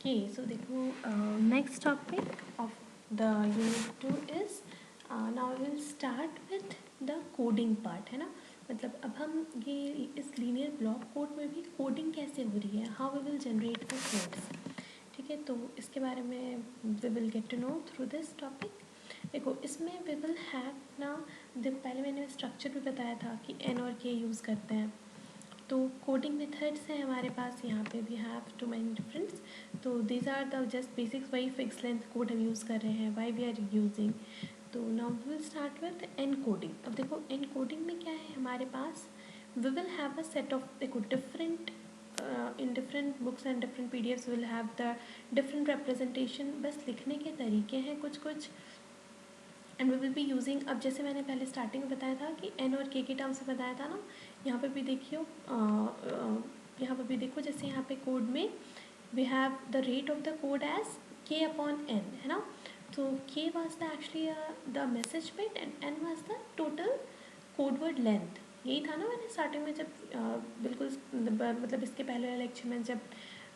Okay, so देखो next topic of the unit 2 is now we will start with the coding part, है ना। मतलब अब हम ये इस linear block code में भी coding कैसे हो रही है, how we will generate the codes, ठीक है। तो इसके बारे में we will get to know through this topic। देखो इसमें we will have ना, देखो पहले मैंने स्ट्रक्चर भी बताया था कि n और k यूज़ करते हैं। तो कोडिंग मेथड्स हैं हमारे पास, यहाँ पे भी हैव टू मैनी डिफरेंस। तो these are the just basics, वही फिक्स लेंथ कोड हम यूज़ कर रहे हैं, वाई वी आर यूजिंग। तो now we will start with encoding. अब देखो एन कोडिंग में क्या है हमारे पास, we will have a set of, देखो different in different books and different PDFs will have the different representation, बस लिखने के तरीके हैं कुछ कुछ। And we will be using, अब जैसे मैंने पहले स्टार्टिंग में बताया था कि एन और के टर्म्स में बताया था ना, यहाँ पे भी देखियो, यहाँ पे भी देखो, जैसे यहाँ पे कोड में we have the rate of the code as k upon n, है ना। तो k was the actually the message bit and n was the total code word length. यही था ना, मैंने स्टार्टिंग में जब बिल्कुल मतलब इसके पहले वाले लेक्चर में जब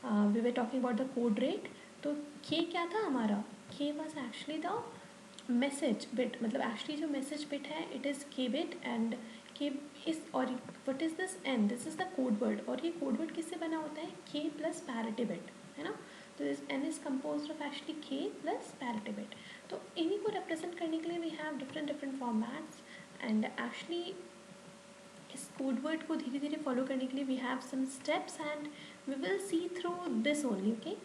we were talking about the code rate, तो के क्या था हमारा, k was actually the message bit, मतलब एक्चुअली जो मैसेज बिट है it is k bit and k is, और what is this n, this is the code word. और ये कोड वर्ड किससे बना होता है, के प्लस पैरिटी बिट, है ना। तो this N is compose of actually k plus parity bit. तो इन्हीं को रिप्रेजेंट करने के लिए we have different formats and actually इस कोड वर्ड को धीरे धीरे फॉलो करने के लिए we have some steps and we will see through this only, okay.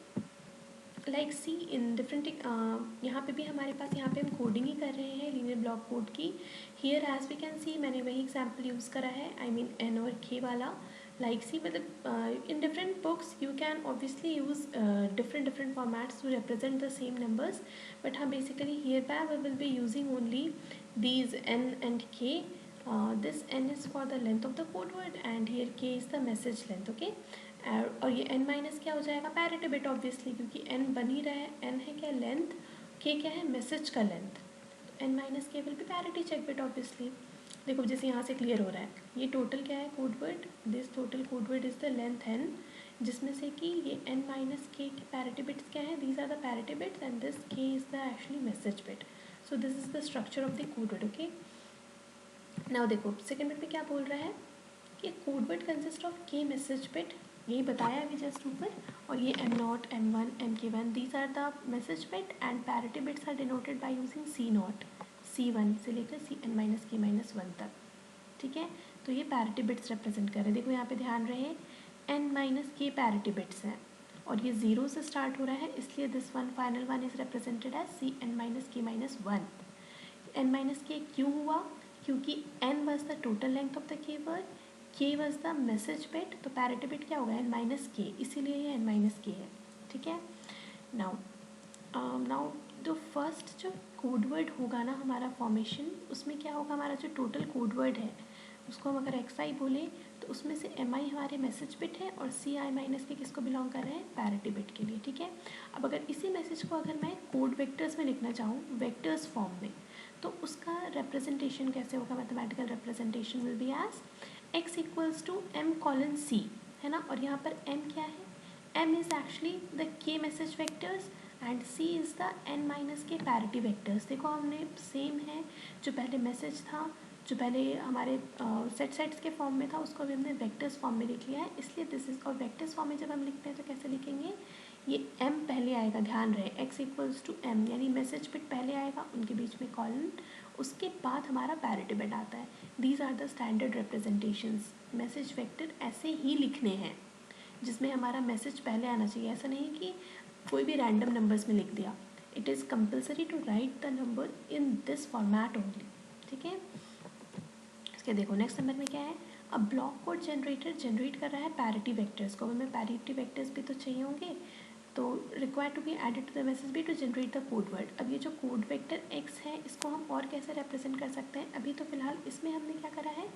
Like see in different, यहाँ पे भी हमारे पास, यहाँ पे हम कोडिंग ही कर रहे हैं लीनियर ब्लॉक कोड की। Here as we can see, मैंने वही एग्जांपल यूज़ करा है, आई मीन एन और के वाला। लाइक सी मतलब in different books you can obviously use different formats to represent the same numbers, but हम basically here by we will be using only these N and K. This N is for the length of the code word and here K is the message length, okay. और ये n minus क्या हो जाएगा, parity bit obviously, क्योंकि n बन ही रहा है, n है क्या लेंथ, k क्या है मैसेज का लेंथ, तो n माइनस के विल भी पैरिटी चेक बिट ऑब्वियसली। देखो जैसे यहाँ से क्लियर हो रहा है, ये टोटल क्या है code word, this total code word is the length n, जिसमें से कि ये n माइनस के की पैरिटी बिट्स क्या है, these are the parity bits and this k is the actually message bit. So this is the structure of the code word, okay. Now देखो second bit में क्या बोल रहा है कि code word consist of k message bit, यही बताया अभी जस्ट ऊपर, और ये m0, m1, mk1 these are the message bit and parity bits are denoted by using c0, c1 से लेकर cn माइनस k माइनस 1 तक, ठीक है। तो ये पैरिटी बिट्स रिप्रेजेंट कर रहे हैं। देखो यहाँ पे ध्यान रहे n minus k parity bits हैं और ये 0 से स्टार्ट हो रहा है, इसलिए this one final one is represented as cn minus k minus 1। n minus K क्यों हुआ, क्योंकि n was the total length of the K word, k was the message bit, तो पैरिटी बिट क्या होगा n माइनस के, इसीलिए ये n minus के है, ठीक है। नाउ जो फर्स्ट जो कोड वर्ड होगा ना हमारा फॉर्मेशन, उसमें क्या होगा, हमारा जो टोटल कोड वर्ड है उसको हम अगर xi बोले तो उसमें से mi हमारे मैसेज बिट है और ci माइनस के किसको बिलोंग कर रहे हैं, पैरिटी बिट के लिए, ठीक है। अब अगर इसी मैसेज को अगर मैं कोड वेक्टर्स में लिखना चाहूँ, वेक्टर्स फॉर्म में, तो उसका रिप्रेजेंटेशन कैसे होगा, mathematical representation will be as x equals to m colon c, है ना। और यहाँ पर m क्या है, m is actually the k message vectors and c is the n minus के पैरिटी वेक्टर्स। देखो हमने सेम है, जो पहले मैसेज था, जो पहले हमारे सेट्स के फॉर्म में था, उसको अभी हमने वेक्टर्स फॉर्म में लिख लिया है, इसलिए दिस इज, और वेक्टर्स फॉर्म में जब हम लिखते हैं तो कैसे लिखेंगे, ये m पहले आएगा, ध्यान रहे x इक्वल्स टू m, यानी मैसेज बिट पहले आएगा, उनके बीच में कॉलन, उसके बाद हमारा पैरिटी बिट आता है। These are the standard representations. Message vector ऐसे ही लिखने हैं जिसमें हमारा मैसेज पहले आना चाहिए, ऐसा नहीं कि कोई भी रैंडम नंबर्स में लिख दिया। It is compulsory to write the number in this format only, ठीक है। इसके देखो नेक्स्ट नंबर में क्या है, अब ब्लॉक कोड जनरेटर जनरेट कर रहा है पैरिटी वेक्टर्स को, हमें पैरिटी वेक्टर्स भी तो चाहिए होंगे, तो require to be added to the message be to generate the code word. अब ये जो कोड वेक्टर x है इसको हम और कैसे रिप्रेजेंट कर सकते हैं, अभी तो फिलहाल इसमें हमने क्या करा है,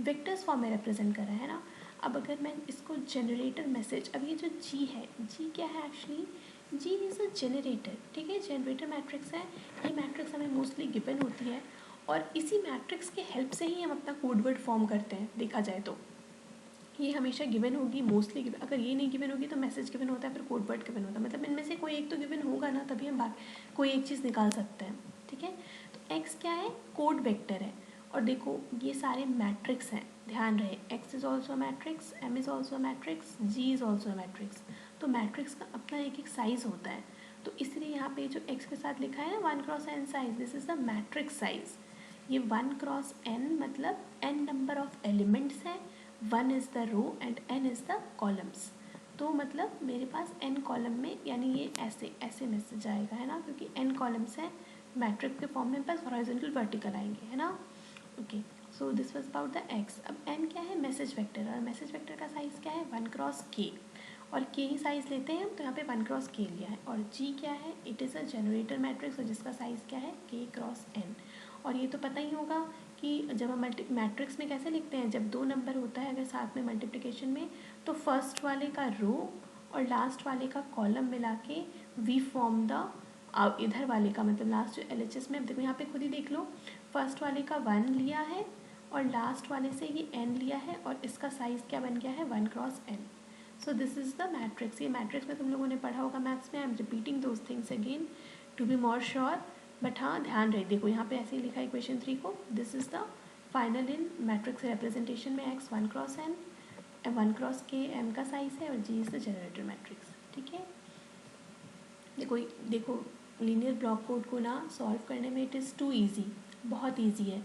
वेक्टर्स फॉर्म में रिप्रेजेंट करा है ना। अब अगर मैं इसको जनरेटर मैसेज, अब ये जो g है, g क्या है actually, g is a generator, ठीक है, जनरेटर मैट्रिक्स है, ये मैट्रिक्स हमें मोस्टली गिवन होती है और इसी मैट्रिक्स के हेल्प से ही हम अपना कोड वर्ड फॉर्म करते हैं, देखा जाए तो ये हमेशा गिवन होगी, मोस्टली गिवन। अगर ये नहीं गिवन होगी तो मैसेज गिवन होता है, फिर कोड वर्ड गिवन होता है, मतलब इनमें से कोई एक तो गिवन होगा ना, तभी हम कोई एक चीज़ निकाल सकते हैं। ठीक है, तो एक्स क्या है, कोड वेक्टर है। और देखो ये सारे मैट्रिक्स हैं, ध्यान रहे, X is also matrix, M is also matrix, G is also matrix. तो मैट्रिक्स का अपना एक एक साइज होता है, तो इसलिए यहाँ पे जो एक्स के साथ लिखा है ना 1x n size, this is the matrix size. ये 1x n मतलब n नंबर ऑफ एलिमेंट्स है, 1 is the row and n is the columns. तो मतलब मेरे पास n कॉलम में, यानी ये ऐसे ऐसे मैसेज आएगा, है ना, क्योंकि n कॉलम्स हैं, मैट्रिक्स के फॉर्म में पास हॉरिजॉन्टल वर्टिकल आएंगे, है ना। Okay, so this was about the x। अब n क्या है, मैसेज वेक्टर, और मैसेज वेक्टर का साइज़ क्या है 1x k, और k ही साइज़ लेते हैं हम, तो यहाँ पे 1x k लिया है। और g क्या है, it is a generator matrix, और जिसका साइज़ क्या है k×n। और ये तो पता ही होगा कि जब हम मैट्रिक्स में कैसे लिखते हैं, जब दो नंबर होता है अगर साथ में मल्टीप्लिकेशन में, तो फर्स्ट वाले का रो और लास्ट वाले का कॉलम मिला के वी फॉर्म द, इधर वाले का मतलब लास्ट जो LHS में, अब देखो यहाँ पे खुद ही देख लो, फर्स्ट वाले का 1 लिया है और लास्ट वाले से ये n लिया है, और इसका साइज़ क्या बन गया है 1×n। So this is the matrix. ये मैट्रिक्स में तुम लोगों ने पढ़ा होगा मैथ्स में, I am repeating those things again to be more sure, but हाँ ध्यान रहे। देखो यहाँ पे ऐसे ही लिखा है इक्वेशन 3 को, this is the final in matrix representation में x 1×n, 1×k m का साइज है, और g is the generator matrix. ठीक है, देखो देखो लीनियर ब्लॉक कोड को ना सॉल्व करने में इट इज़ टू ईजी, बहुत ईजी है।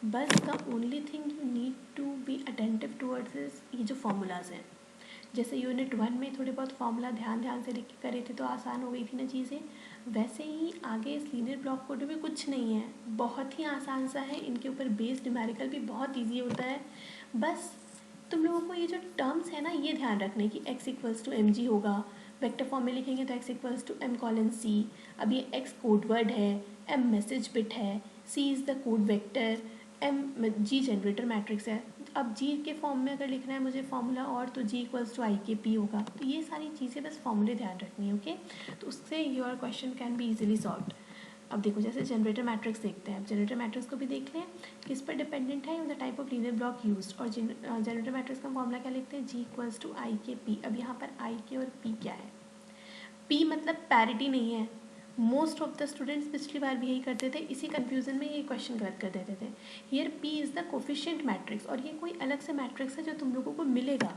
बस the only thing you need to be attentive towards is ये जो फॉर्मूलाज हैं। जैसे यूनिट 1 में थोड़े बहुत फार्मूला ध्यान से लिख के करे थे तो आसान हो गई थी ना चीज़ें, वैसे ही आगे इस लीनियर ब्लॉक कोड में भी कुछ नहीं है, बहुत ही आसान सा है। इनके ऊपर बेस्ड न्यूमेरिकल भी बहुत इजी होता है। बस तुम लोगों को ये जो टर्म्स है ना, ये ध्यान रखने की x equals to M G होगा, वेक्टर फॉर्म में लिखेंगे तो x इक्वल्स टू m:c। अब ये x कोड वर्ड है, m मैसेज बिट है, c is the code vector, g generator matrix है। अब g के फॉर्म में अगर लिखना है मुझे फॉर्मूला और, तो g इक्वल्स टू आई के पी होगा। तो ये सारी चीज़ें बस फॉर्मूले ध्यान रखनी है, ओके। तो उससे your question can be easily solved. अब देखो जैसे जनरेटर मैट्रिक्स देखते हैं, अब जनरेटर मैट्रिक्स को भी देख लें, किस पर डिपेंडेंट है, the type of linear block used. और जनरेटर मैट्रिक्स का फॉर्मूला क्या लिखते हैं, g इक्वल्स टू आई के पी। अब यहाँ पर आई के और पी क्या है, पी मतलब पैरिटी नहीं है। मोस्ट ऑफ द स्टूडेंट्स पिछली बार भी यही करते थे, इसी कंफ्यूजन में ये क्वेश्चन गलत कर देते थे। Here P is the coefficient matrix, और ये कोई अलग से मैट्रिक्स है जो तुम लोगों को मिलेगा,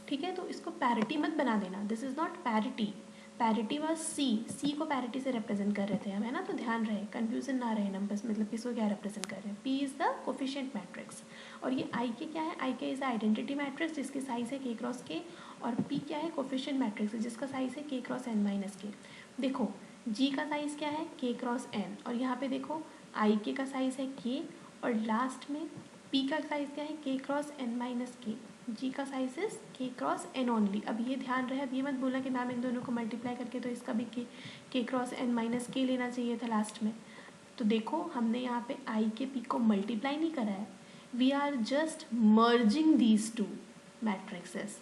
ठीक है। तो इसको पैरिटी मत बना देना, this is not parity. Parity was C को पैरिटी से रिप्रेजेंट कर रहे थे हम, है ना। तो ध्यान रहे, कन्फ्यूजन ना रहे नंबर्स, मतलब किसको क्या रिप्रेजेंट कर रहे हैं। P is the coefficient matrix. और ये आई के क्या है, आई के इज़ द आइडेंटिटी मैट्रिक्स जिसकी साइज है k×k, और p क्या है, कोफिशिएंट मैट्रिक्स जिसका साइज है k×n-k। देखो g का साइज़ क्या है k×n, और यहाँ पे देखो आई के का साइज़ है k, और लास्ट में p का साइज़ क्या है k×n-k। g का साइज इज k×n ओनली। अब ये ध्यान रहे, अब ये मत बोला कि मैम इन दोनों को मल्टीप्लाई करके तो इसका भी k×n-k लेना चाहिए था लास्ट में। तो देखो हमने यहाँ पे i के p को मल्टीप्लाई नहीं करा है, we are just merging these two matrices.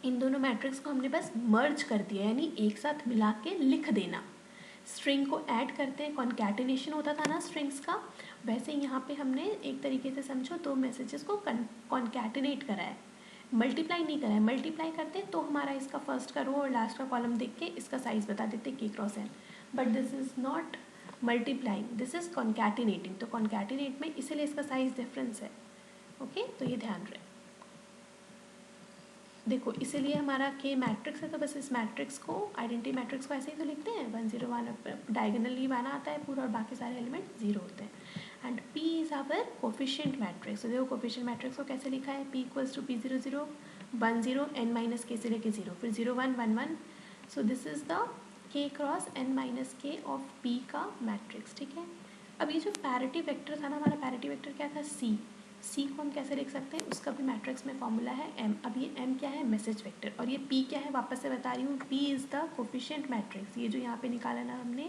इन दोनों मैट्रिक्स को हमने बस मर्ज कर दिया, यानी एक साथ मिला के लिख देना। स्ट्रिंग को ऐड करते हैं, कॉन्कैटिनेशन होता था ना स्ट्रिंग्स का, वैसे यहाँ पे हमने एक तरीके से समझो दो मैसेजेस को कॉन्कैटिनेट करा है, मल्टीप्लाई नहीं करा है। मल्टीप्लाई करते तो हमारा इसका फर्स्ट का रो और लास्ट का कॉलम देख के इसका साइज बता देते k×n, but this is not multiplying, this is concatenating. तो कॉन्कैटिनेट में इसीलिए इसका साइज डिफरेंस है, ओके। तो ये ध्यान रहे, देखो इसीलिए हमारा के मैट्रिक्स है, तो बस इस मैट्रिक्स को, आइडेंटिटी मैट्रिक्स को ऐसे ही तो लिखते हैं 1 0 1, डायगोनली 1 आता है पूरा और बाकी सारे एलिमेंट 0 होते हैं। And p is our coefficient matrix. तो देखो कोफिशिएंट मैट्रिक्स को कैसे लिखा है, p equals to p0 0 1 0 n-k से लेके 0, फिर 0 1 1 1। सो this is the k×n-k of p का मैट्रिक्स, ठीक है। अब ये जो पैरिटी वेक्टर था ना, हमारा पैरिटी वेक्टर क्या था सी को हम कैसे लिख सकते हैं, उसका भी मैट्रिक्स में फॉर्मूला है m। अब ये m क्या है, मैसेज वेक्टर, और ये p क्या है, वापस से बता रही हूँ, p is the coefficient matrix. ये जो यहाँ पे निकाला ना हमने,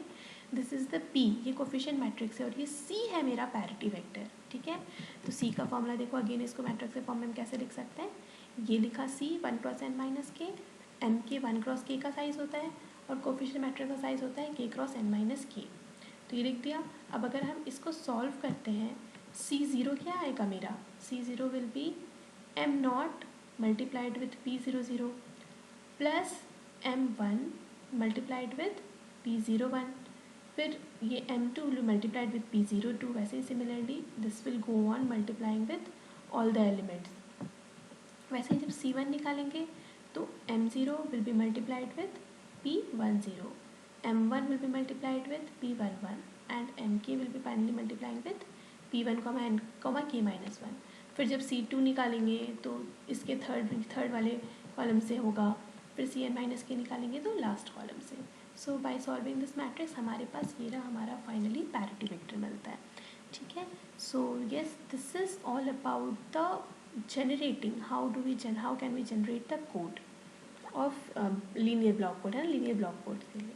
दिस इज़ द p, ये कोफिशिएंट मैट्रिक्स है, और ये c है मेरा पैरिटी वेक्टर, ठीक है। तो c का फॉर्मूला देखो, अगेन इसको मैट्रिक्स के फॉर्म में हम कैसे लिख सकते हैं, ये लिखा c 1×n-k, m के 1×k का साइज़ होता है, और कोफिशिएंट मैट्रिक्स का साइज़ होता है k×n-k। तो ये लिख दिया। अब अगर हम इसको सॉल्व करते हैं, C0 क्या आएगा मेरा, C0 will be m0 multiplied with P00 plus M1 multiplied with P01, फिर ये M2 will be multiplied with P02. वैसे ही similarly this will go on multiplying with all the elements. वैसे ही जब C1 निकालेंगे तो M0 will be multiplied with P10, M1 will be multiplied with P11 and Mk will be finally multiplying with P1, N, K-1. फिर जब C2 निकालेंगे तो इसके थर्ड वाले कॉलम से होगा, फिर Cn माइनस के निकालेंगे तो लास्ट कॉलम से. सो बाय सॉल्विंग दिस मैट्रिक्स हमारे पास ये रहा हमारा फाइनली पैरिटी वेक्टर मिलता है. ठीक है. So yes, this is all about the generating how can we generate the code of linear block code है, लीनियर ब्लॉक कोड के लिए.